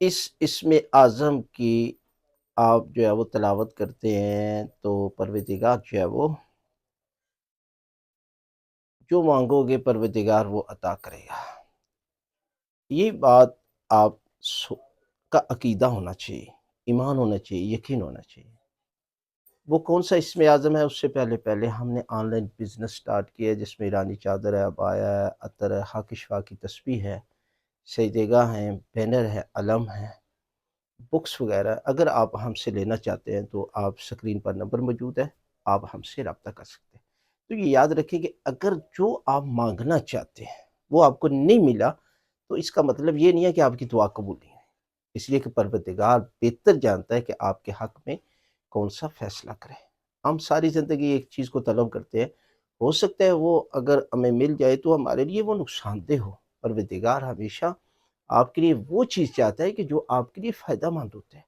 اس اسم اعظم کی آپ جو ہے وہ تلاوت کرتے ہیں تو پروردگار جو ہے وہ جو مانگو گے پروردگار وہ عطا کرے گا۔ یہ بات آپ کا عقیدہ ہونا چاہیے، ایمان ہونا چاہیے، یقین ہونا چاہیے۔ وہ کون سا اسم اعظم ہے؟ اس سے پہلے ہم نے آن لائن بزنس سٹارٹ کیا ہے، جس میں ایرانی چادر ہے، عبایا ہے، عطر ہے، خاک شفا کی تسبیح ہے، سجدہ ہیں، بینر ہے، علم ہے، بکس وغیرہ۔ اگر آپ ہم سے لینا چاہتے ہیں تو آپ سکرین پر نمبر موجود ہے، آپ ہم سے رابطہ کر سکتے ہیں۔ تو یہ یاد رکھیں کہ اگر جو آپ مانگنا چاہتے ہیں وہ آپ کو نہیں ملا تو اس کا مطلب یہ نہیں ہے کہ آپ کی دعا قبول نہیں ہے، اس لیے کہ پروردگار بہتر جانتا ہے کہ آپ کے حق میں کون سا فیصلہ کرے۔ ہم ساری زندگی ایک چیز کو طلب کرتے ہیں، ہو سکتا ہے وہ اگر ہمیں مل جائے تو ہمارے لیے وہ نقصان دہ ہو۔ پروردگار ہمیشہ آپ کے لیے وہ چیز چاہتا ہے کہ جو آپ کے لیے فائدہ مند ہوتا ہے۔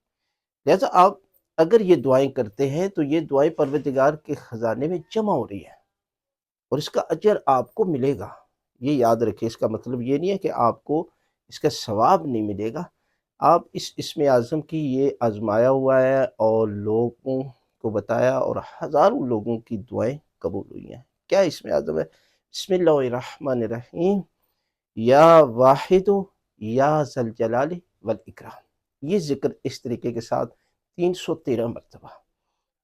لہذا آپ اگر یہ دعائیں کرتے ہیں تو یہ دعائیں پروردگار کے خزانے میں جمع ہو رہی ہیں اور اس کا اجر آپ کو ملے گا۔ یہ یاد رکھیں، اس کا مطلب یہ نہیں ہے کہ آپ کو اس کا ثواب نہیں ملے گا۔ آپ اس اسم اعظم کی یہ آزمایا ہوا ہے اور لوگوں کو بتایا اور ہزاروں لوگوں کی دعائیں قبول ہوئی ہیں۔ کیا اسم اعظم ہے؟ بسم اللہ الرحمن الرحیم، یا واحد یا ذا الجلال والاکرام۔ یہ ذکر اس طریقے کے ساتھ 313 مرتبہ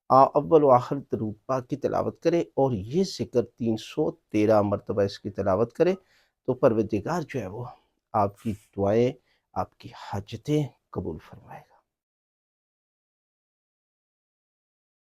اول و آخر درود پاک کی تلاوت کرے اور یہ ذکر 313 مرتبہ اس کی تلاوت کرے تو پروردگار جو ہے وہ آپ کی دعائیں، آپ کی حاجتیں قبول فرمائے گا۔